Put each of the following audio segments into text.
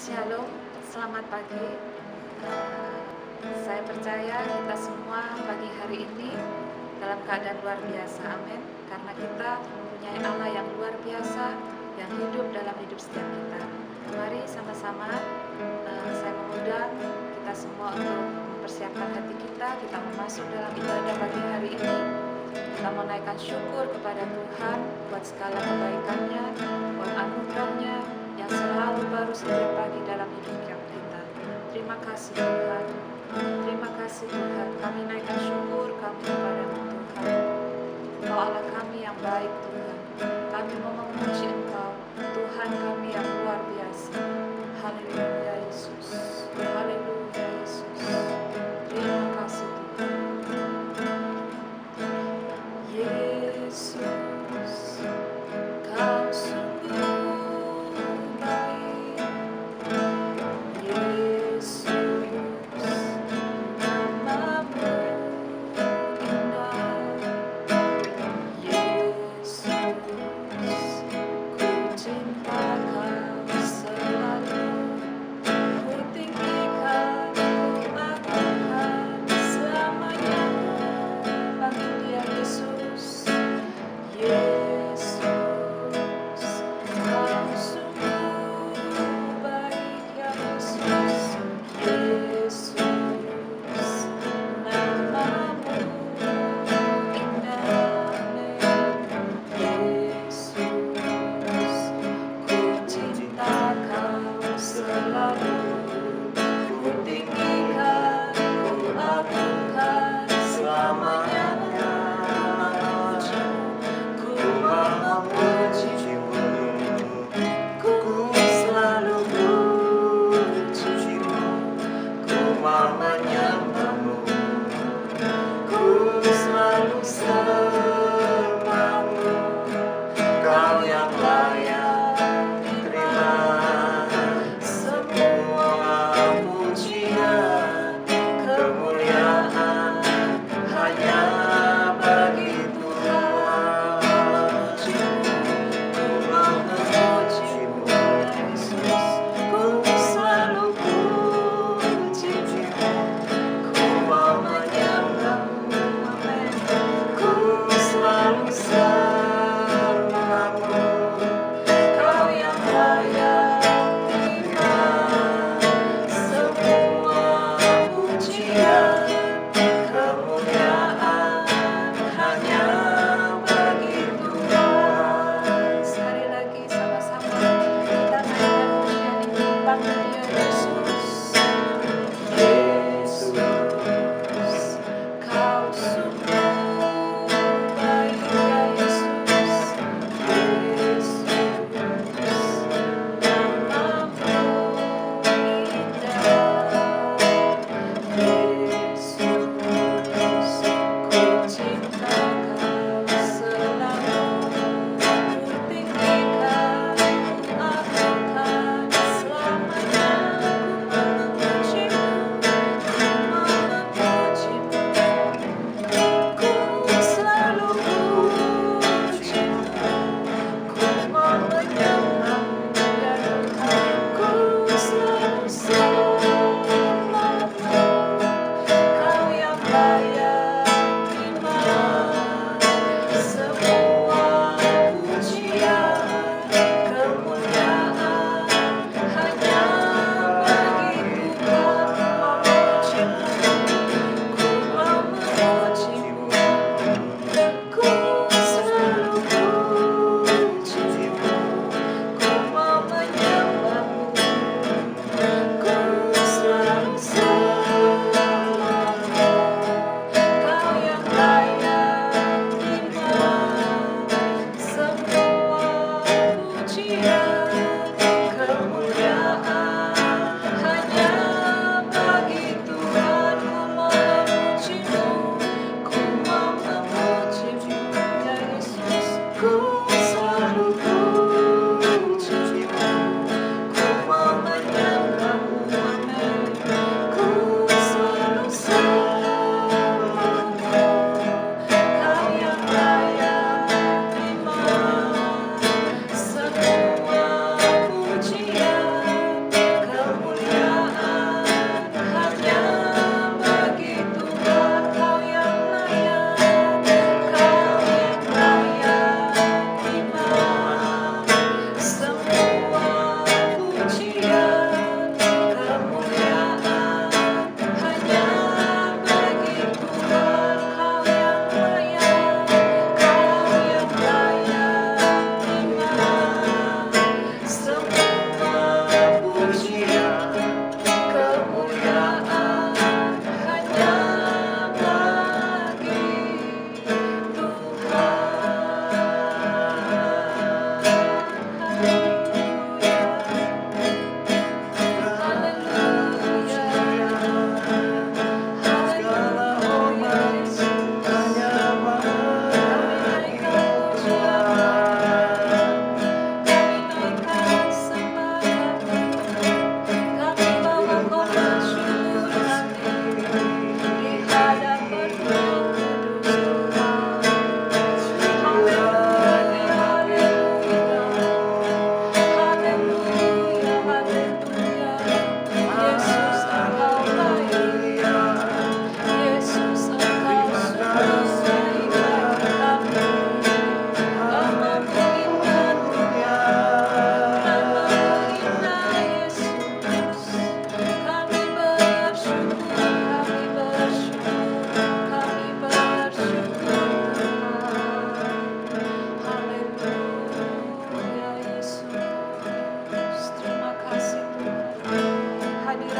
Shalom, selamat pagi. Eh, saya percaya kita semua pagi hari ini dalam keadaan luar biasa, amin. Karena kita mempunyai Allah yang luar biasa yang hidup dalam hidup setiap kita. Mari sama-sama saya mengundang kita semua untuk mempersiapkan hati kita. Kita masuk dalam ibadah pagi hari ini. Kita menaikkan syukur kepada Tuhan buat segala kebaikannya, buat anugerahnya yang selalu baru setiap pagi dalam hidup kita. Terima kasih Tuhan. Terima kasih Tuhan. Kami naikkan syukur kami kepada-Mu Tuhan. Engkau Allah kami yang baik Tuhan. Kami mau memuji Engkau, Tuhan kami yang luar biasa. Haleluya Yesus. Haleluya Yesus. Terima kasih Tuhan. Yesus, Kau sungguh baik. Yesus, namamu indah. Yesus, ku cinta Kau.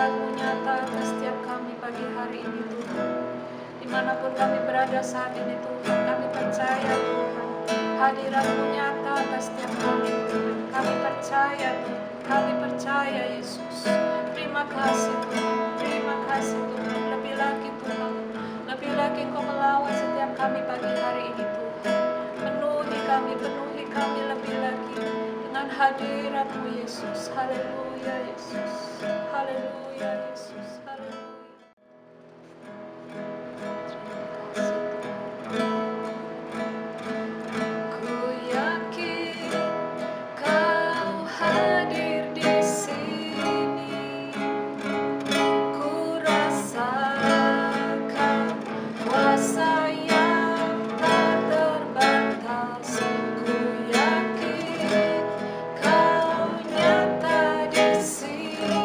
hadirat-Mu nyata atas setiap kami pagi hari ini Tuhan. Dimanapun kami berada saat ini Tuhan, kami percaya Tuhan, hadirat-Mu nyata atas setiap kami Tuhan. Kami percaya Tuhan, kami percaya Yesus. Terima kasih Tuhan, terima kasih Tuhan. Lebih lagi Tuhan, lebih lagi Engkau melawat setiap kami pagi hari ini Tuhan. Penuhi kami lebih lagi dengan hadirat-Mu Yesus. Haleluya Yesus, haleluya Yesus, haleluya. Ku yakin Kau hadir di sini. Ku rasakan kuasa yang tak terbatas. Ku yakin Kau nyata di sini.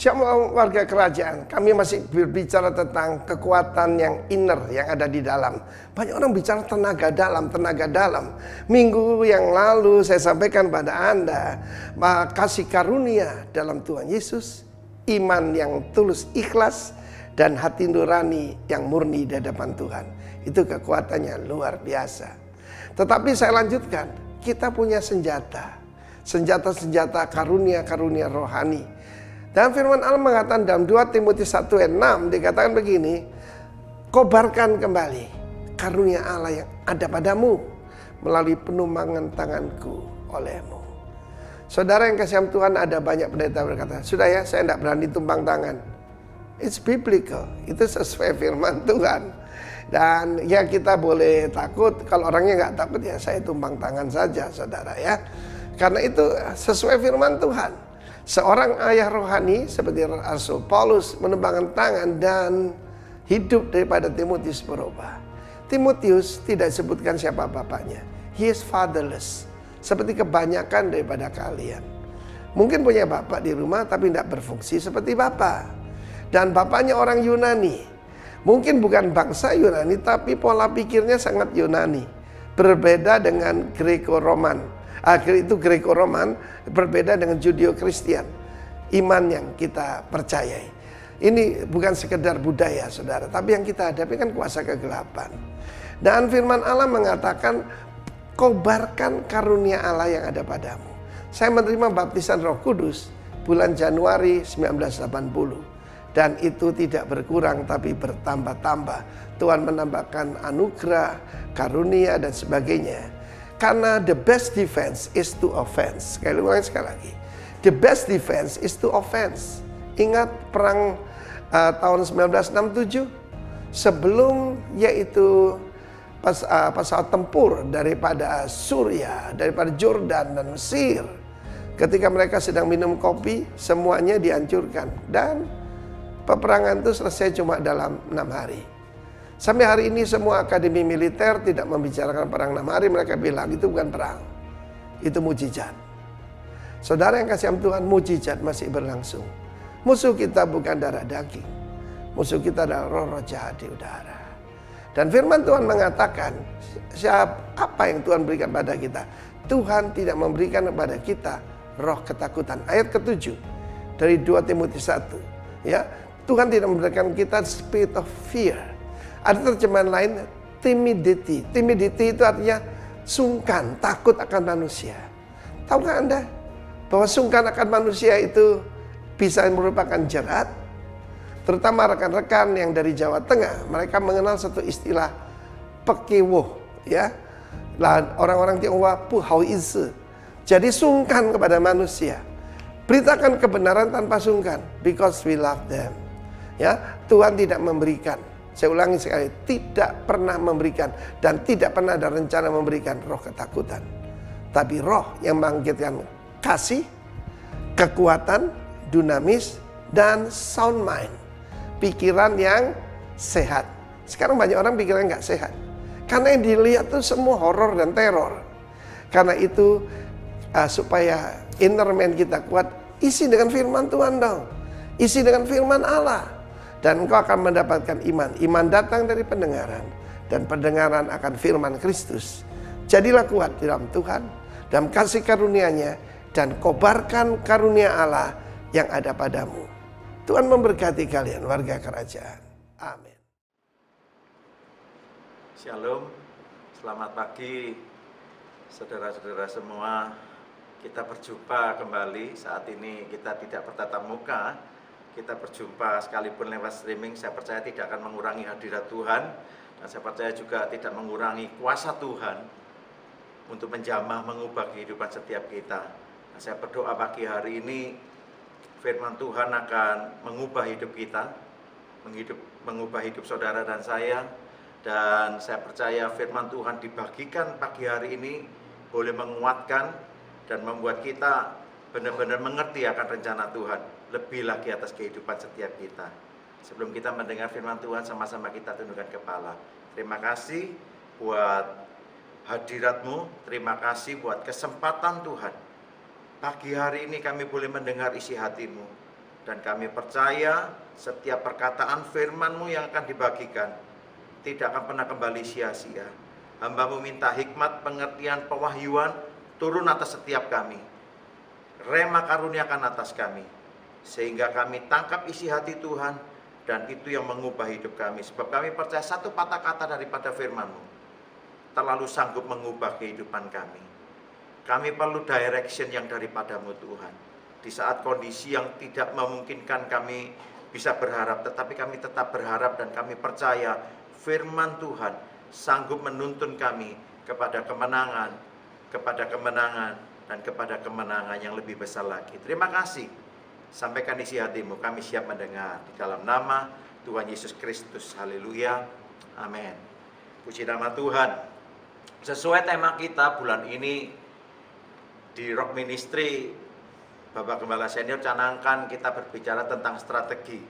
Shalom warga kerajaan, kami masih berbicara tentang kekuatan yang inner yang ada di dalam. Banyak orang bicara tenaga dalam, tenaga dalam. Minggu yang lalu saya sampaikan pada Anda, kasih karunia dalam Tuhan Yesus, iman yang tulus ikhlas, dan hati nurani yang murni di hadapan Tuhan. Itu kekuatannya luar biasa. Tetapi saya lanjutkan, kita punya senjata. Senjata-senjata karunia-karunia rohani. Dan firman Allah mengatakan dalam 2 Timotius 1:6 dikatakan begini, kobarkan kembali karunia Allah yang ada padamu melalui penumpangan tanganku olehmu. Saudara yang kasih Tuhan, ada banyak pendeta berkata, sudah ya, saya tidak berani tumpang tangan. It's biblical, itu sesuai firman Tuhan. Dan ya kita boleh takut, kalau orangnya nggak takut ya saya tumpang tangan saja saudara ya. Karena itu sesuai firman Tuhan. Seorang ayah rohani seperti Rasul Paulus menumpangkan tangan dan hidup daripada Timotius berubah. Timotius tidak disebutkan siapa bapaknya. He is fatherless. Seperti kebanyakan daripada kalian. Mungkin punya bapak di rumah tapi tidak berfungsi seperti bapak. Dan bapaknya orang Yunani. Mungkin bukan bangsa Yunani tapi pola pikirnya sangat Yunani. Berbeda dengan Greco-Roman. Itu Greco-Roman berbeda dengan Judeo-Kristian. Iman yang kita percayai. Ini bukan sekedar budaya saudara, tapi yang kita hadapi kan kuasa kegelapan. Dan firman Allah mengatakan, kobarkan karunia Allah yang ada padamu. Saya menerima baptisan Roh Kudus bulan Januari 1980. Dan itu tidak berkurang tapi bertambah-tambah. Tuhan menambahkan anugerah, karunia dan sebagainya. Karena the best defense is to offense. Sekali lagi. The best defense is to offense. Ingat perang tahun 1967? Sebelum yaitu pesawat tempur daripada Suriah, daripada Jordan dan Mesir. Ketika mereka sedang minum kopi, semuanya dihancurkan. Dan peperangan itu selesai cuma dalam 6 hari. Sampai hari ini semua akademi militer tidak membicarakan perang 6 hari. Mereka bilang itu bukan perang, itu mujizat. Saudara yang kasih Tuhan, mujizat masih berlangsung. Musuh kita bukan darah daging. Musuh kita adalah roh-roh jahat di udara. Dan firman Tuhan mengatakan, apa yang Tuhan berikan pada kita? Tuhan tidak memberikan kepada kita roh ketakutan. Ayat ke-7 dari 2 Timotius 1. Ya, Tuhan tidak memberikan kita spirit of fear. Ada terjemahan lain, timidity. Timidity itu artinya sungkan, takut akan manusia. Tahukah Anda bahwa sungkan akan manusia itu bisa merupakan jerat? Terutama rekan-rekan yang dari Jawa Tengah, mereka mengenal satu istilah pekewo, ya. Orang-orang Tionghoa puhao isi. Jadi sungkan kepada manusia. Beritakan kebenaran tanpa sungkan, because we love them. Ya, Tuhan tidak memberikan. Saya ulangi sekali, tidak pernah memberikan dan tidak pernah ada rencana memberikan roh ketakutan. Tapi roh yang membangkitkan kasih, kekuatan, dinamis, dan sound mind. Pikiran yang sehat. Sekarang banyak orang pikirannya nggak sehat. Karena yang dilihat itu semua horor dan teror. Karena itu supaya inner man kita kuat, isi dengan firman Tuhan dong. Isi dengan firman Allah. Dan engkau akan mendapatkan iman. Iman datang dari pendengaran. Dan pendengaran akan firman Kristus. Jadilah kuat di dalam Tuhan. Dalam kasih karunia-Nya. Dan kobarkan karunia Allah yang ada padamu. Tuhan memberkati kalian warga kerajaan. Amin. Shalom. Selamat pagi saudara-saudara semua. Kita berjumpa kembali. Saat ini kita tidak bertatap muka. Kita berjumpa sekalipun lewat streaming, saya percaya tidak akan mengurangi hadirat Tuhan. Dan saya percaya juga tidak mengurangi kuasa Tuhan untuk menjamah, mengubah kehidupan setiap kita. Nah, saya berdoa pagi hari ini, firman Tuhan akan mengubah hidup kita, mengubah hidup saudara dan saya. Dan saya percaya firman Tuhan dibagikan pagi hari ini boleh menguatkan dan membuat kita benar-benar mengerti akan rencana Tuhan. Lebih lagi atas kehidupan setiap kita. Sebelum kita mendengar firman Tuhan, sama-sama kita tundukkan kepala. Terima kasih buat hadirat-Mu. Terima kasih buat kesempatan Tuhan. Pagi hari ini kami boleh mendengar isi hati-Mu. Dan kami percaya setiap perkataan firman-Mu yang akan dibagikan tidak akan pernah kembali sia-sia. Hamba-Mu minta hikmat, pengertian, pewahyuan turun atas setiap kami. Rema karuniakan atas kami. Sehingga kami tangkap isi hati Tuhan, dan itu yang mengubah hidup kami. Sebab kami percaya satu patah kata daripada firman-Mu terlalu sanggup mengubah kehidupan kami. Kami perlu direction yang daripada-Mu Tuhan. Di saat kondisi yang tidak memungkinkan kami bisa berharap, tetapi kami tetap berharap dan kami percaya firman Tuhan sanggup menuntun kami kepada kemenangan, dan kepada kemenangan yang lebih besar lagi. Terima kasih. Sampaikan isi hati-Mu, kami siap mendengar. Di dalam nama Tuhan Yesus Kristus. Haleluya. Amin. Puji nama Tuhan. Sesuai tema kita bulan ini di Rock Ministry, Bapak Gembala Senior canangkan kita berbicara tentang strategi.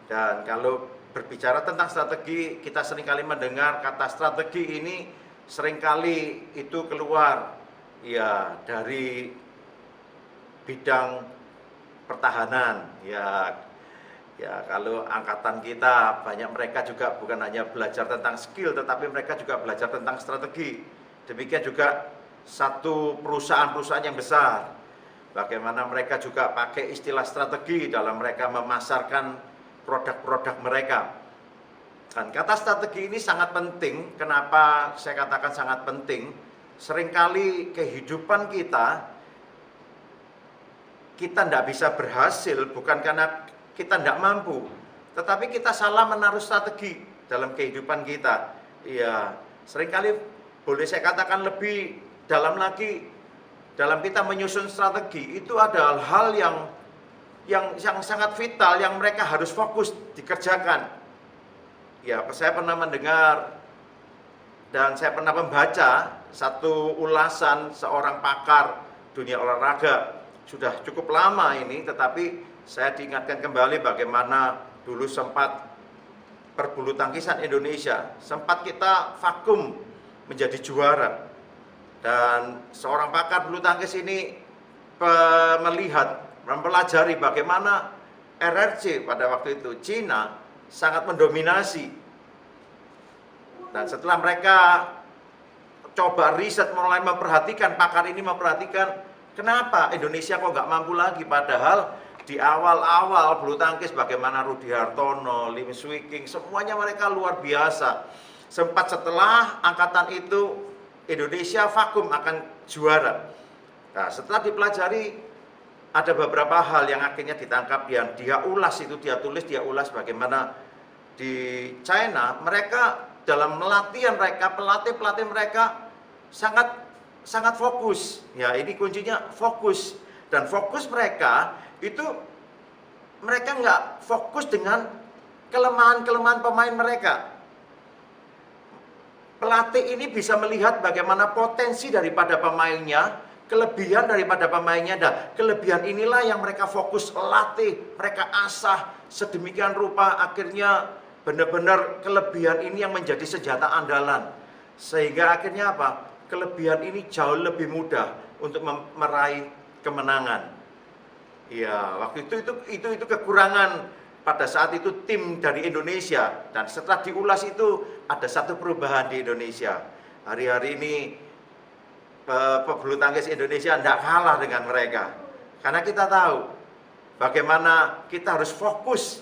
Dan kalau berbicara tentang strategi, kita seringkali mendengar kata strategi ini seringkali itu keluar ya dari bidang pertahanan. Ya kalau angkatan kita banyak mereka juga bukan hanya belajar tentang skill, tetapi mereka juga belajar tentang strategi. Demikian juga satu perusahaan-perusahaan yang besar, bagaimana mereka juga pakai istilah strategi dalam mereka memasarkan produk-produk mereka. Dan kata strategi ini sangat penting. Kenapa saya katakan sangat penting? Seringkali kehidupan kita tidak bisa berhasil bukan karena kita tidak mampu, tetapi kita salah menaruh strategi dalam kehidupan kita. Ya, seringkali boleh saya katakan lebih dalam lagi, dalam kita menyusun strategi itu ada hal yang sangat vital yang mereka harus fokus dikerjakan. Ya, saya pernah mendengar dan saya pernah membaca satu ulasan seorang pakar dunia olahraga. Sudah cukup lama ini, tetapi saya diingatkan kembali bagaimana dulu sempat perbulu tangkisan Indonesia, sempat kita vakum menjadi juara. Dan seorang pakar bulu tangkis ini mempelajari bagaimana RRC pada waktu itu, Cina, sangat mendominasi. Dan setelah mereka coba riset, mulai memperhatikan, pakar ini memperhatikan, kenapa Indonesia kok nggak mampu lagi, padahal di awal-awal bulu tangkis bagaimana Rudi Hartono, Lim Swee King, semuanya mereka luar biasa. Sempat setelah angkatan itu Indonesia vakum akan juara. Nah, setelah dipelajari ada beberapa hal yang akhirnya ditangkap, yang dia ulas itu, dia tulis, dia ulas bagaimana di China mereka dalam latihan mereka, pelatih mereka sangat fokus. Ya, ini kuncinya fokus. Dan fokus mereka itu mereka nggak fokus dengan kelemahan-kelemahan pemain mereka. Pelatih ini bisa melihat bagaimana potensi daripada pemainnya, kelebihan daripada pemainnya, dan kelebihan inilah yang mereka fokus latih, mereka asah sedemikian rupa, akhirnya benar-benar kelebihan ini yang menjadi senjata andalan. Sehingga akhirnya apa? Kelebihan ini jauh lebih mudah untuk meraih kemenangan. Ya, waktu itu kekurangan pada saat itu tim dari Indonesia. Dan setelah diulas itu ada satu perubahan di Indonesia. Hari-hari ini pebulu tangkis Indonesia tidak kalah dengan mereka. Karena kita tahu bagaimana kita harus fokus.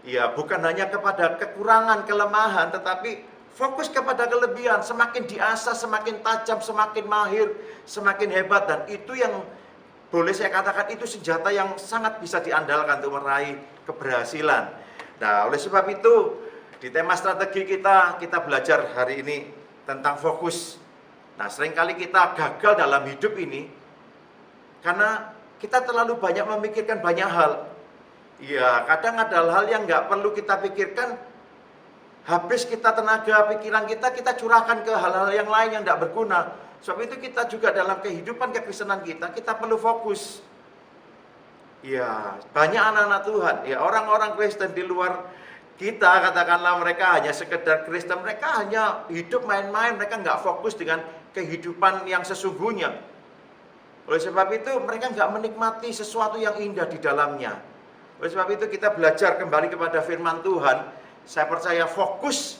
Ya, bukan hanya kepada kekurangan, kelemahan, tetapi fokus kepada kelebihan. Semakin diasah, semakin tajam, semakin mahir, semakin hebat. Dan itu yang boleh saya katakan itu senjata yang sangat bisa diandalkan untuk meraih keberhasilan. Nah, oleh sebab itu di tema strategi kita belajar hari ini tentang fokus. Nah, seringkali kita gagal dalam hidup ini karena kita terlalu banyak memikirkan banyak hal. Ya, kadang ada hal yang nggak perlu kita pikirkan, habis kita tenaga pikiran kita curahkan ke hal-hal yang lain yang tidak berguna. Sebab itu kita juga dalam kehidupan kekristenan kita perlu fokus. Ya, banyak anak-anak Tuhan, ya orang-orang Kristen di luar kita, katakanlah mereka hanya sekedar Kristen, mereka hanya hidup main-main, mereka nggak fokus dengan kehidupan yang sesungguhnya. Oleh sebab itu mereka nggak menikmati sesuatu yang indah di dalamnya. Oleh sebab itu kita belajar kembali kepada firman Tuhan. Saya percaya fokus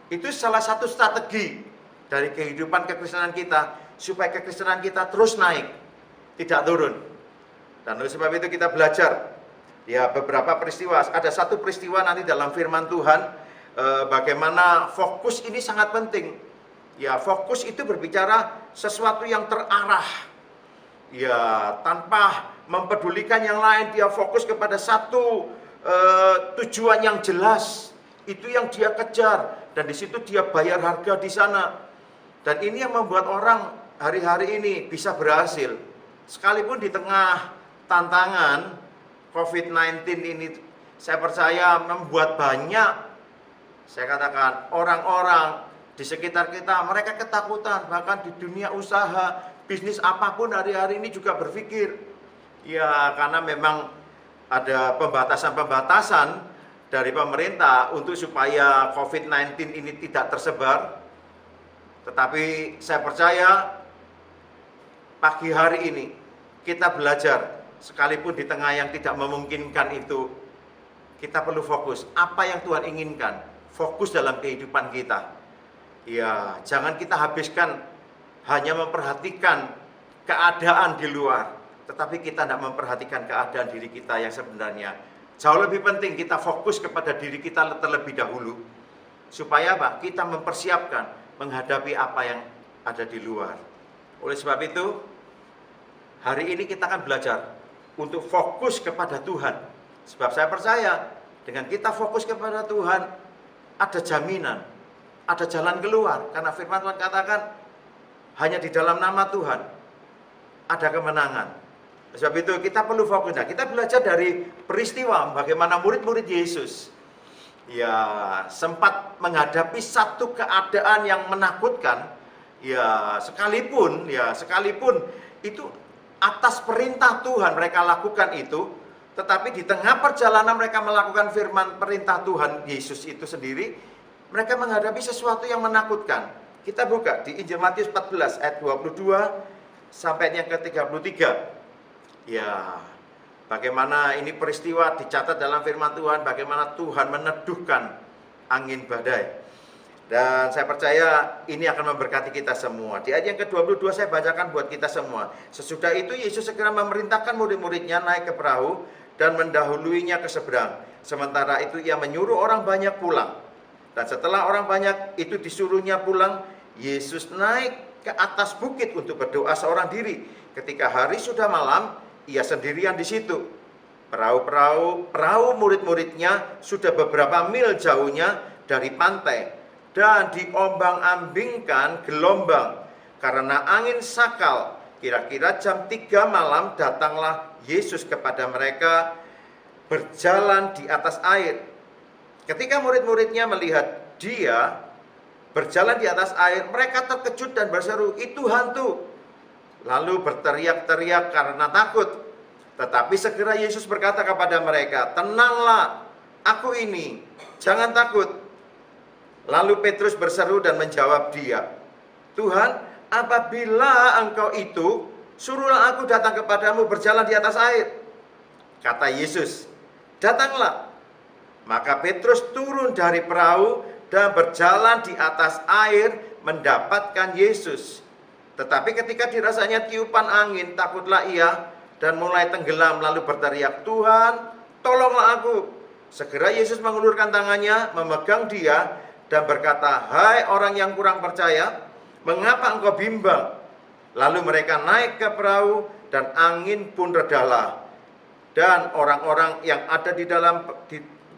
itu salah satu strategi dari kehidupan kekristenan kita, supaya kekristenan kita terus naik, tidak turun. Dan oleh sebab itu kita belajar ya beberapa peristiwa. Ada satu peristiwa nanti dalam firman Tuhan, bagaimana fokus ini sangat penting. Ya, fokus itu berbicara sesuatu yang terarah. Ya, tanpa mempedulikan yang lain, dia fokus kepada satu tujuan yang jelas. Itu yang dia kejar, dan di situ dia bayar harga di sana. Dan ini yang membuat orang hari-hari ini bisa berhasil. Sekalipun di tengah tantangan COVID-19 ini, saya percaya membuat banyak, saya katakan, orang-orang di sekitar kita, mereka ketakutan. Bahkan di dunia usaha, bisnis apapun hari-hari ini juga berpikir, ya karena memang ada pembatasan-pembatasan dari pemerintah untuk supaya COVID-19 ini tidak tersebar. Tetapi saya percaya pagi hari ini kita belajar, sekalipun di tengah yang tidak memungkinkan itu, kita perlu fokus. Apa yang Tuhan inginkan, fokus dalam kehidupan kita. Ya, jangan kita habiskan hanya memperhatikan keadaan di luar, tetapi kita tidak memperhatikan keadaan diri kita yang sebenarnya. Jauh lebih penting kita fokus kepada diri kita terlebih dahulu. Supaya apa? Kita mempersiapkan menghadapi apa yang ada di luar. Oleh sebab itu, hari ini kita akan belajar untuk fokus kepada Tuhan. Sebab saya percaya, dengan kita fokus kepada Tuhan, ada jaminan, ada jalan keluar. Karena firman Tuhan katakan, hanya di dalam nama Tuhan ada kemenangan. Sebab itu kita perlu fokus. Nah, kita belajar dari peristiwa bagaimana murid-murid Yesus ya sempat menghadapi satu keadaan yang menakutkan. Ya sekalipun itu atas perintah Tuhan mereka lakukan itu, tetapi di tengah perjalanan mereka melakukan firman perintah Tuhan Yesus itu sendiri, mereka menghadapi sesuatu yang menakutkan. Kita buka di Injil Matius 14 ayat 22 sampai yang ke-33. Ya, bagaimana ini peristiwa dicatat dalam firman Tuhan, bagaimana Tuhan meneduhkan angin badai. Dan saya percaya ini akan memberkati kita semua. Di ayat yang ke-22 saya bacakan buat kita semua. Sesudah itu Yesus segera memerintahkan murid-muridnya naik ke perahu dan mendahuluinya ke seberang. Sementara itu ia menyuruh orang banyak pulang. Dan setelah orang banyak itu disuruhnya pulang, Yesus naik ke atas bukit untuk berdoa seorang diri. Ketika hari sudah malam, ia sendirian di situ. Perahu murid-muridnya sudah beberapa mil jauhnya dari pantai dan diombang-ambingkan gelombang karena angin sakal. Kira-kira jam 3 malam datanglah Yesus kepada mereka berjalan di atas air. Ketika murid-muridnya melihat dia berjalan di atas air, mereka terkejut dan berseru, "Itu hantu!" Lalu berteriak-teriak karena takut. Tetapi segera Yesus berkata kepada mereka, "Tenanglah, aku ini, jangan takut." Lalu Petrus berseru dan menjawab dia, "Tuhan, apabila engkau itu, suruhlah aku datang kepadamu berjalan di atas air." Kata Yesus, "Datanglah." Maka Petrus turun dari perahu dan berjalan di atas air mendapatkan Yesus. Tetapi ketika dirasanya tiupan angin, takutlah ia dan mulai tenggelam lalu berteriak, "Tuhan, tolonglah aku." Segera Yesus mengulurkan tangannya, memegang dia dan berkata, "Hai orang yang kurang percaya, mengapa engkau bimbang?" Lalu mereka naik ke perahu dan angin pun redalah. Dan orang-orang yang ada di dalam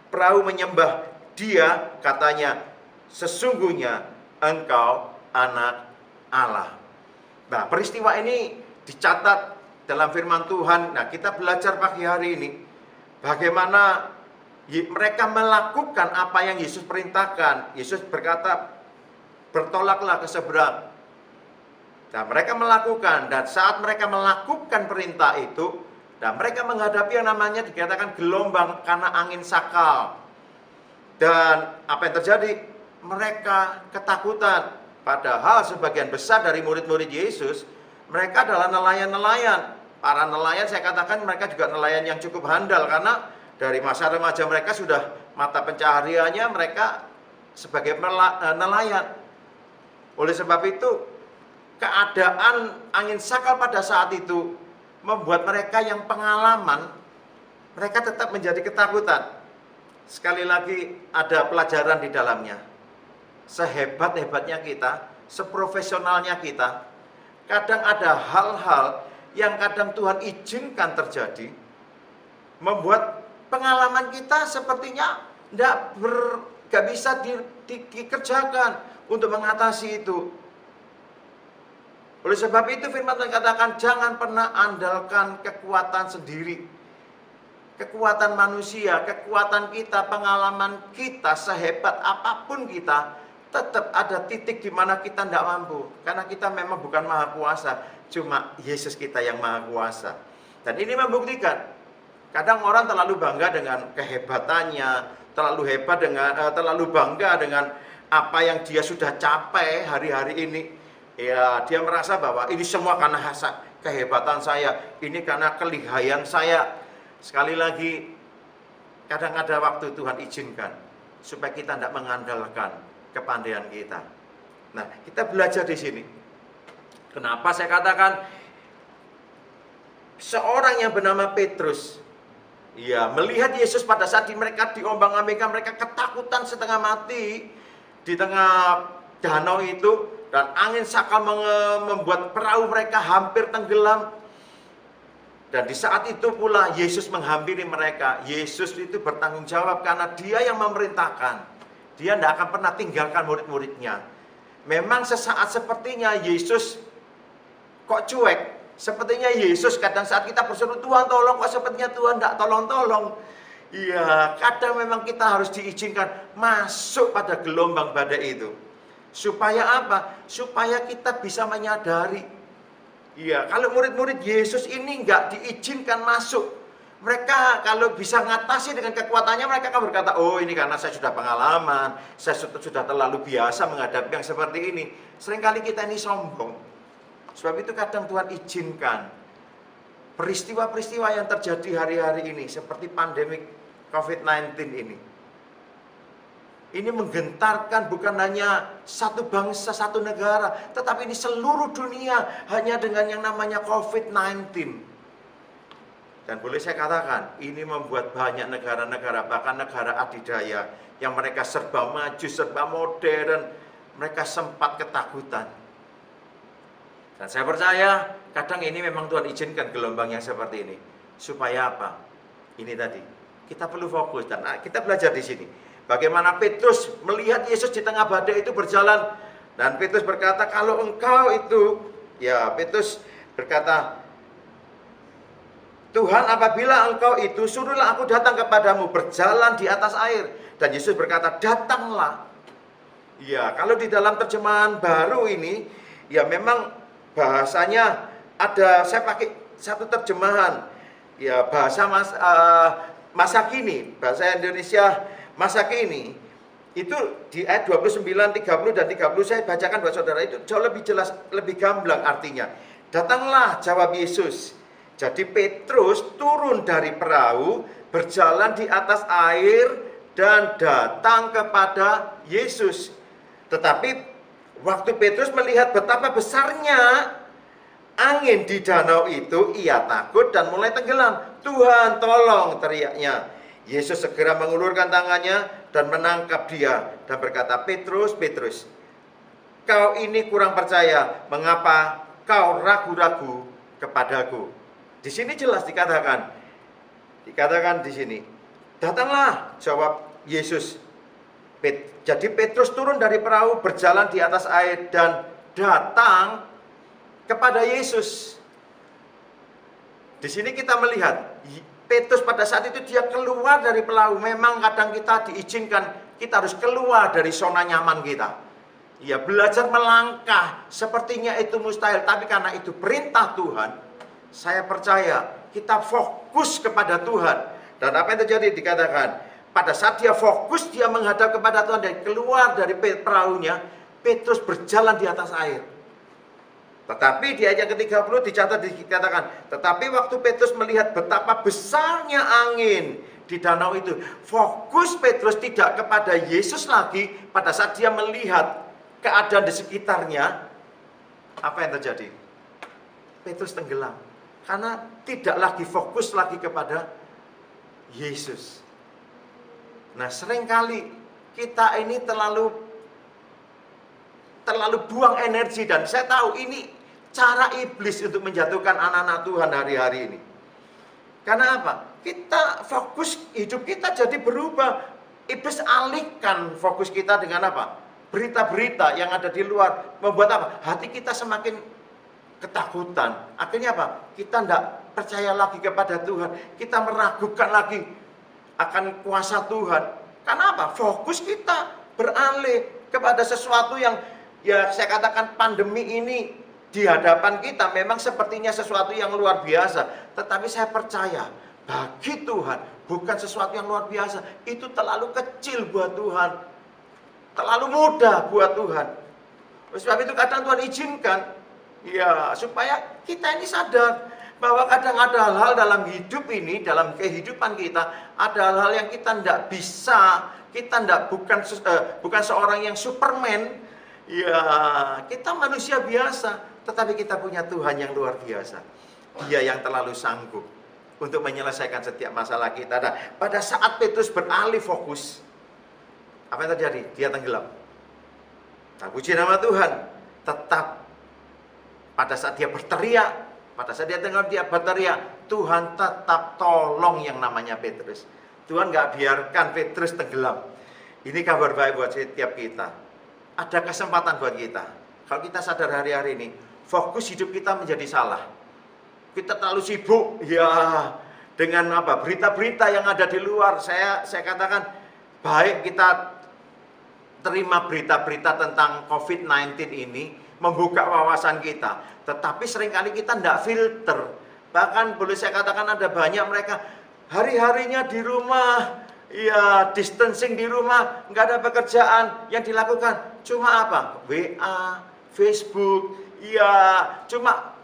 perahu menyembah dia, katanya, "Sesungguhnya engkau anak Allah." Nah, peristiwa ini dicatat dalam firman Tuhan. Nah, kita belajar pagi hari ini bagaimana mereka melakukan apa yang Yesus perintahkan. Yesus berkata, "Bertolaklah ke seberang." Nah, mereka melakukan, dan saat mereka melakukan perintah itu, dan mereka menghadapi yang namanya dikatakan gelombang karena angin sakal. Dan apa yang terjadi? Mereka ketakutan. Padahal sebagian besar dari murid-murid Yesus, mereka adalah nelayan-nelayan. Para nelayan saya katakan mereka juga nelayan yang cukup handal, karena dari masa remaja mereka sudah mata pencahariannya mereka sebagai nelayan. Oleh sebab itu, keadaan angin sakal pada saat itu membuat mereka yang pengalaman, mereka tetap menjadi ketakutan. Sekali lagi ada pelajaran di dalamnya. Sehebat-hebatnya kita, seprofesionalnya kita, kadang ada hal-hal yang kadang Tuhan izinkan terjadi, membuat pengalaman kita sepertinya nggak bisa dikerjakan untuk mengatasi itu. Oleh sebab itu firman Tuhan katakan, jangan pernah andalkan kekuatan sendiri. Kekuatan manusia, kekuatan kita, pengalaman kita, sehebat apapun kita, tetap ada titik di mana kita tidak mampu. Karena kita memang bukan maha kuasa, cuma Yesus kita yang maha kuasa. Dan ini membuktikan, kadang orang terlalu bangga dengan kehebatannya, terlalu bangga dengan apa yang dia sudah capai hari-hari ini. Ya, dia merasa bahwa ini semua karena kehebatan saya, ini karena kelihayan saya. Sekali lagi, kadang ada waktu Tuhan izinkan supaya kita tidak mengandalkan kepandaian kita. Nah, kita belajar di sini. Kenapa saya katakan seorang yang bernama Petrus, ya, melihat Yesus pada saat mereka diombang-ambingkan, mereka ketakutan setengah mati di tengah danau itu. Dan angin sakal membuat perahu mereka hampir tenggelam. Dan di saat itu pula Yesus menghampiri mereka. Yesus itu bertanggung jawab karena dia yang memerintahkan. Dia tidak akan pernah tinggalkan murid-muridnya. Memang sesaat sepertinya Yesus kok cuek. Sepertinya Yesus kadang saat kita berseru, Tuhan tolong, kok sepertinya Tuhan tidak tolong-tolong. Iya, kadang memang kita harus diizinkan masuk pada gelombang badai itu. Supaya apa? Supaya kita bisa menyadari. Iya, kalau murid-murid Yesus ini nggak diizinkan masuk, mereka kalau bisa ngatasi dengan kekuatannya, mereka akan berkata, oh ini karena saya sudah pengalaman, saya sudah terlalu biasa menghadapi yang seperti ini. Seringkali kita ini sombong. Sebab itu kadang Tuhan izinkan peristiwa-peristiwa yang terjadi hari-hari ini, seperti pandemi COVID-19 ini. Ini menggentarkan bukan hanya satu bangsa, satu negara, tetapi ini seluruh dunia hanya dengan yang namanya COVID-19. Dan boleh saya katakan, ini membuat banyak negara-negara, bahkan negara adidaya, yang mereka serba maju, serba modern, mereka sempat ketakutan. Dan saya percaya, kadang ini memang Tuhan izinkan gelombang yang seperti ini. Supaya apa? Ini tadi, kita perlu fokus, dan kita belajar di sini. Bagaimana Petrus melihat Yesus di tengah badai itu berjalan. Dan Petrus berkata, kalau engkau itu, ya Petrus berkata, Tuhan apabila engkau itu, suruhlah aku datang kepadamu, berjalan di atas air. Dan Yesus berkata, datanglah. Ya, kalau di dalam terjemahan baru ini, ya memang bahasanya ada, saya pakai satu terjemahan. Ya, bahasa masa kini, bahasa Indonesia masa kini, itu di ayat 29, 30, dan 30 saya bacakan buat saudara, itu jauh lebih jelas, lebih gamblang artinya. Datanglah, jawab Yesus. Jadi Petrus turun dari perahu, berjalan di atas air, dan datang kepada Yesus. Tetapi waktu Petrus melihat betapa besarnya angin di danau itu, ia takut dan mulai tenggelam. Tuhan tolong, teriaknya. Yesus segera mengulurkan tangannya dan menangkap dia dan berkata, Petrus, Petrus, kau ini kurang percaya, mengapa kau ragu-ragu kepadaku? Di sini jelas dikatakan di sini, datanglah, jawab Yesus. Jadi Petrus turun dari perahu, berjalan di atas air dan datang kepada Yesus. Di sini kita melihat Petrus pada saat itu dia keluar dari perahu. Memang kadang kita diizinkan, kita harus keluar dari zona nyaman kita. Ya, belajar melangkah, sepertinya itu mustahil. Tapi karena itu perintah Tuhan, saya percaya kita fokus kepada Tuhan. Dan apa yang terjadi dikatakan, pada saat dia fokus, dia menghadap kepada Tuhan dan keluar dari perahunya, Petrus berjalan di atas air. Tetapi di ayat yang ke-30 dicatat dikatakan, tetapi waktu Petrus melihat betapa besarnya angin di danau itu, fokus Petrus tidak kepada Yesus lagi. Pada saat dia melihat keadaan di sekitarnya, apa yang terjadi? Petrus tenggelam karena tidak lagi fokus lagi kepada Yesus. Nah, seringkali kita ini terlalu buang energi, dan saya tahu ini cara iblis untuk menjatuhkan anak-anak Tuhan hari-hari ini. Karena apa? Kita fokus, hidup kita jadi berubah. Iblis alihkan fokus kita dengan apa? Berita-berita yang ada di luar. Membuat apa? Hati kita semakin ketakutan. Akhirnya apa? Kita tidak percaya lagi kepada Tuhan. Kita meragukan lagi akan kuasa Tuhan. Karena apa? Fokus kita beralih kepada sesuatu yang, ya saya katakan, pandemi ini di hadapan kita memang sepertinya sesuatu yang luar biasa. Tetapi saya percaya, bagi Tuhan bukan sesuatu yang luar biasa. Itu terlalu kecil buat Tuhan, terlalu mudah buat Tuhan. Sebab itu kadang Tuhan izinkan, ya, supaya kita ini sadar bahwa kadang ada hal-hal dalam hidup ini, dalam kehidupan kita, ada hal-hal yang kita tidak bisa, kita bukan seorang yang Superman, ya, kita manusia biasa, tetapi kita punya Tuhan yang luar biasa. Dia yang terlalu sanggup untuk menyelesaikan setiap masalah kita. Nah, pada saat Petrus beralih fokus, apa yang terjadi? Dia tenggelam. Nah, puji nama Tuhan. Tetap pada saat dia berteriak, pada saat dia tenggelam, dia berteriak, Tuhan tetap tolong yang namanya Petrus. Tuhan nggak biarkan Petrus tenggelam. Ini kabar baik buat setiap kita. Ada kesempatan buat kita. Kalau kita sadar hari-hari ini, fokus hidup kita menjadi salah. Kita terlalu sibuk, ya, dengan apa? Berita-berita yang ada di luar. Saya katakan, baik kita terima berita-berita tentang COVID-19 ini, membuka wawasan kita. Tetapi seringkali kita tidak filter. Bahkan boleh saya katakan ada banyak mereka hari-harinya di rumah, ya, distancing di rumah, nggak ada pekerjaan. Yang dilakukan cuma apa? WA, Facebook, ya, cuma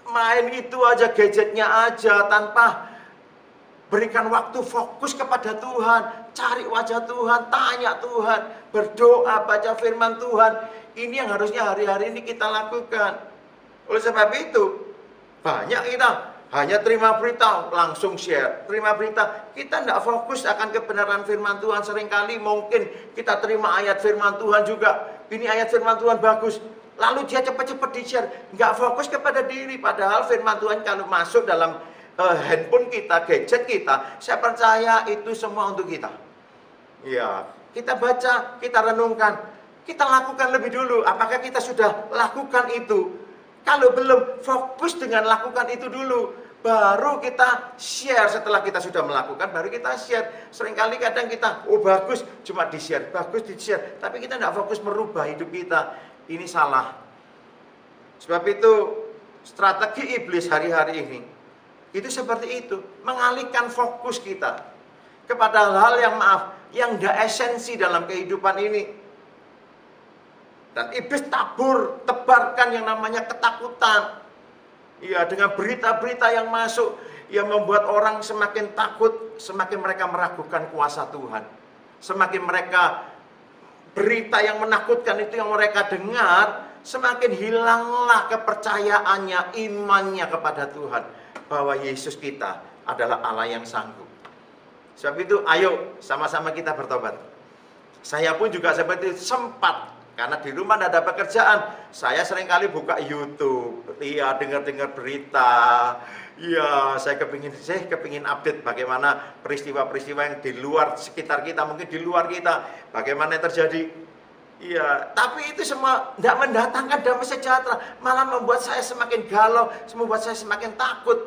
main itu aja, gadgetnya aja, tanpa berikan waktu fokus kepada Tuhan, cari wajah Tuhan, tanya Tuhan, berdoa, baca firman Tuhan. Ini yang harusnya hari-hari ini kita lakukan. Oleh sebab itu, banyak kita hanya terima berita, langsung share. Terima berita, kita tidak fokus akan kebenaran firman Tuhan. Seringkali mungkin kita terima ayat firman Tuhan juga. Ini ayat firman Tuhan bagus. Lalu dia cepat-cepat di-share. Nggak fokus kepada diri. Padahal firman Tuhan kalau masuk dalam handphone kita, gadget kita, saya percaya itu semua untuk kita. Ya, kita baca, kita renungkan. Kita lakukan lebih dulu. Apakah kita sudah lakukan itu? Kalau belum, fokus dengan lakukan itu dulu. Baru kita share. Setelah kita sudah melakukan, baru kita share. Seringkali kadang kita, oh bagus, cuma di-share. Bagus di-share. Tapi kita tidak fokus merubah hidup kita. Ini salah. Sebab itu, strategi iblis hari-hari ini, itu seperti itu. Mengalihkan fokus kita kepada hal-hal yang yang tidak esensi dalam kehidupan ini. Dan iblis tebarkan yang namanya ketakutan. Ya, dengan berita-berita yang masuk, yang membuat orang semakin takut, semakin mereka meragukan kuasa Tuhan. Semakin mereka, berita yang menakutkan itu yang mereka dengar, semakin hilanglah kepercayaannya, imannya kepada Tuhan. Bahwa Yesus kita adalah Allah yang sanggup. Sebab itu, ayo sama-sama kita bertobat. Saya pun juga seperti sempat, karena di rumah tidak ada pekerjaan, saya seringkali buka YouTube, iya, dengar-dengar berita, iya, saya kepingin update bagaimana peristiwa-peristiwa yang di luar sekitar kita, mungkin di luar kita, bagaimana yang terjadi. Iya, tapi itu semua tidak mendatangkan damai sejahtera, malah membuat saya semakin galau, membuat saya semakin takut,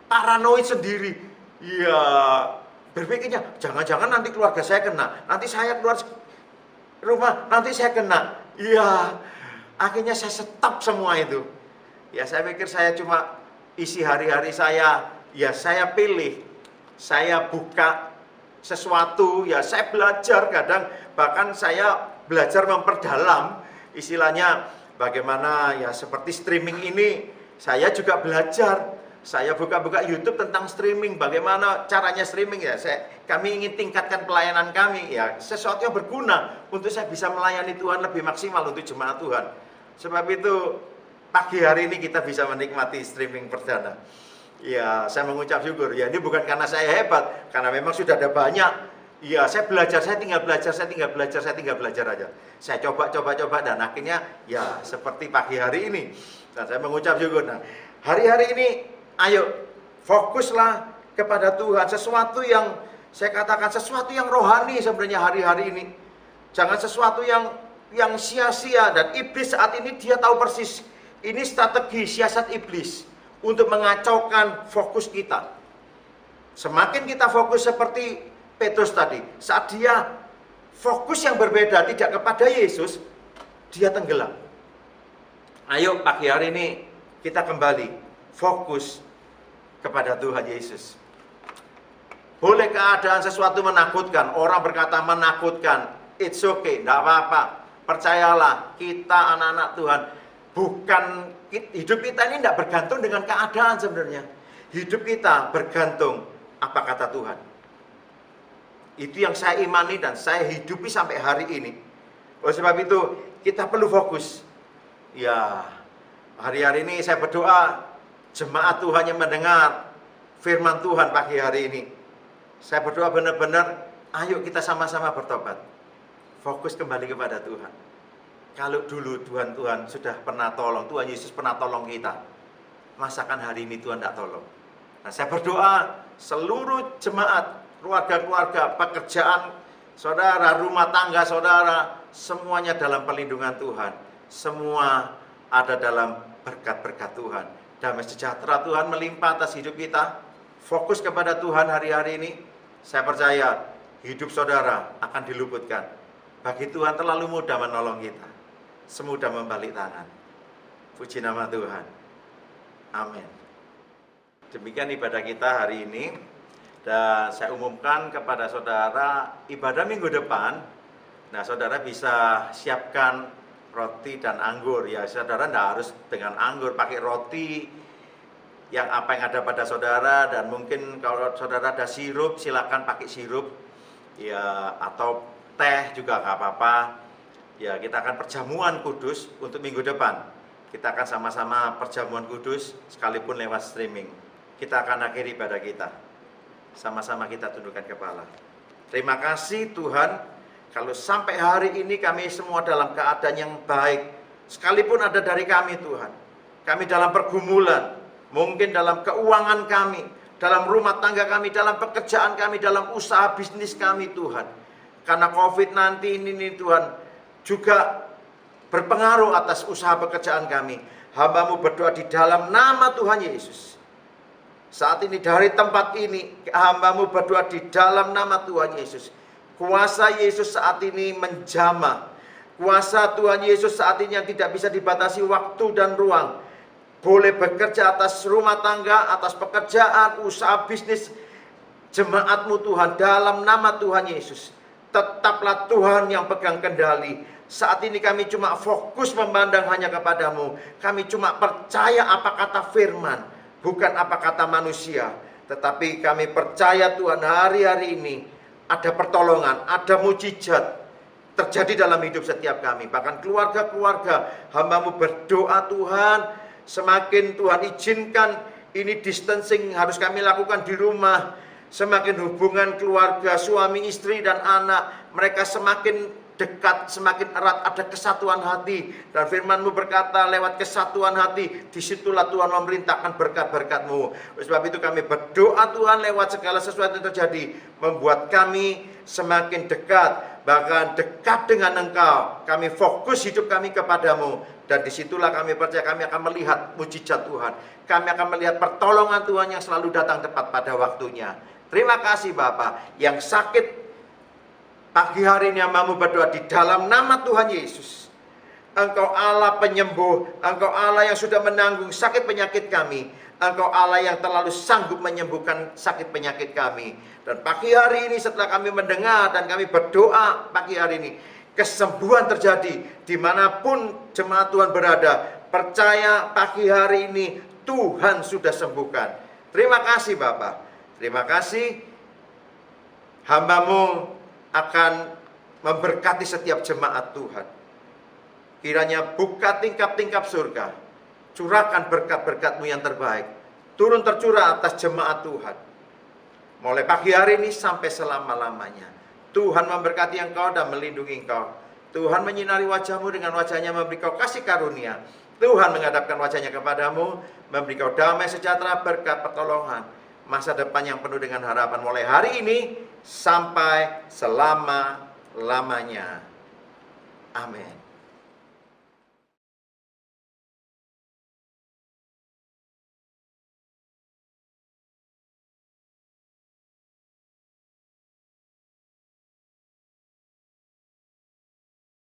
paranoid sendiri. Iya, berpikirnya jangan-jangan nanti keluarga saya kena, nanti saya keluar rumah, nanti saya kena. Iya, akhirnya saya stop semua itu. Ya, saya pikir saya cuma isi hari-hari saya, ya saya pilih, saya buka sesuatu, ya saya belajar kadang, bahkan saya belajar memperdalam, istilahnya Bagaimana ya seperti streaming ini, saya juga belajar. Saya buka-buka YouTube tentang streaming, bagaimana caranya streaming ya. Kami ingin tingkatkan pelayanan kami ya, sesuatu yang berguna untuk saya bisa melayani Tuhan lebih maksimal untuk jemaat Tuhan. Sebab itu pagi hari ini kita bisa menikmati streaming perdana. Ya, saya mengucap syukur. Ya, ini bukan karena saya hebat, karena memang sudah ada banyak. Ya, saya belajar, saya tinggal belajar aja. Saya coba, dan akhirnya ya seperti pagi hari ini. Dan saya mengucap syukur. Nah, hari-hari ini, ayo fokuslah kepada Tuhan. Sesuatu yang, saya katakan sesuatu yang rohani sebenarnya hari-hari ini. Jangan sesuatu yang sia-sia. Dan iblis saat ini dia tahu persis. Ini strategi siasat iblis untuk mengacaukan fokus kita. Semakin kita fokus seperti Petrus tadi, saat dia fokus yang berbeda tidak kepada Yesus, dia tenggelam. Ayo pagi hari ini kita kembali fokus kepada Tuhan Yesus. Boleh keadaan sesuatu menakutkan, orang berkata menakutkan, it's okay, tidak apa-apa. Percayalah, kita anak-anak Tuhan, hidup kita ini tidak bergantung dengan keadaan sebenarnya. Hidup kita bergantung apa kata Tuhan. Itu yang saya imani dan saya hidupi sampai hari ini. Oleh sebab itu, kita perlu fokus. Ya, hari-hari ini saya berdoa, jemaat Tuhan yang mendengar firman Tuhan pagi hari ini. Saya berdoa benar-benar, ayo kita sama-sama bertobat. Fokus kembali kepada Tuhan. Kalau dulu Tuhan sudah pernah tolong, Tuhan Yesus pernah tolong kita. Masakan hari ini Tuhan tidak tolong. Nah, saya berdoa seluruh jemaat, keluarga-keluarga, pekerjaan saudara, rumah tangga saudara, semuanya dalam perlindungan Tuhan. Semua ada dalam berkat-berkat Tuhan. Damai sejahtera Tuhan melimpah atas hidup kita. Fokus kepada Tuhan hari-hari ini. Saya percaya hidup saudara akan diluputkan. Bagi Tuhan terlalu mudah menolong kita. Semudah membalik tangan. Puji nama Tuhan. Amin. Demikian ibadah kita hari ini. Dan saya umumkan kepada saudara, ibadah minggu depan, nah saudara bisa siapkan roti dan anggur. Ya, saudara tidak harus dengan anggur, pakai roti yang apa yang ada pada saudara. Dan mungkin kalau saudara ada sirup, silakan pakai sirup. Ya, atau teh juga nggak apa-apa. Ya, kita akan perjamuan kudus untuk minggu depan. Kita akan sama-sama perjamuan kudus, sekalipun lewat streaming. Kita akan akhiri ibadah kita. Sama-sama kita tundukkan kepala. Terima kasih Tuhan, kalau sampai hari ini kami semua dalam keadaan yang baik. Sekalipun ada dari kami Tuhan. Kami dalam pergumulan, mungkin dalam keuangan kami, dalam rumah tangga kami, dalam pekerjaan kami, dalam usaha bisnis kami Tuhan. Karena COVID nanti ini Tuhan, juga berpengaruh atas usaha pekerjaan kami. Hamba-Mu berdoa di dalam nama Tuhan Yesus. Saat ini dari tempat ini, hamba-Mu berdoa di dalam nama Tuhan Yesus. Kuasa Yesus saat ini menjamah. Kuasa Tuhan Yesus saat ini yang tidak bisa dibatasi waktu dan ruang. Boleh bekerja atas rumah tangga, atas pekerjaan, usaha bisnis jemaat-Mu Tuhan. Dalam nama Tuhan Yesus. Tetaplah Tuhan yang pegang kendali. Saat ini kami cuma fokus memandang hanya kepadamu. Kami cuma percaya apa kata firman, bukan apa kata manusia. Tetapi kami percaya Tuhan hari-hari ini ada pertolongan, ada mujizat terjadi dalam hidup setiap kami. Bahkan keluarga-keluarga hamba-Mu berdoa Tuhan, semakin Tuhan izinkan ini distancing harus kami lakukan di rumah. Semakin hubungan keluarga, suami, istri, dan anak, mereka semakin dekat, semakin erat, ada kesatuan hati. Dan firman-Mu berkata lewat kesatuan hati, disitulah Tuhan memerintahkan berkat-berkat-Mu. Sebab itu kami berdoa Tuhan lewat segala sesuatu yang terjadi, membuat kami semakin dekat, bahkan dekat dengan Engkau. Kami fokus hidup kami kepadamu. Dan disitulah kami percaya kami akan melihat mujizat Tuhan. Kami akan melihat pertolongan Tuhan yang selalu datang tepat pada waktunya. Terima kasih Bapa. Yang sakit pagi hari ini hamba-Mu berdoa di dalam nama Tuhan Yesus. Engkau Allah penyembuh. Engkau Allah yang sudah menanggung sakit penyakit kami. Engkau Allah yang terlalu sanggup menyembuhkan sakit penyakit kami. Dan pagi hari ini setelah kami mendengar dan kami berdoa pagi hari ini, kesembuhan terjadi dimanapun jemaat Tuhan berada. Percaya pagi hari ini Tuhan sudah sembuhkan. Terima kasih Bapak. Terima kasih, hamba-Mu akan memberkati setiap jemaat Tuhan. Kiranya buka tingkap-tingkap surga, curahkan berkat-berkat-Mu yang terbaik, turun tercurah atas jemaat Tuhan. Mulai pagi hari ini sampai selama-lamanya. Tuhan memberkati engkau dan melindungi engkau. Tuhan menyinari wajah-Mu dengan wajah-Nya, memberi kau kasih karunia. Tuhan menghadapkan wajah-Nya kepadamu, memberi kau damai sejahtera, berkat, pertolongan, masa depan yang penuh dengan harapan mulai hari ini sampai selama-lamanya. Amin.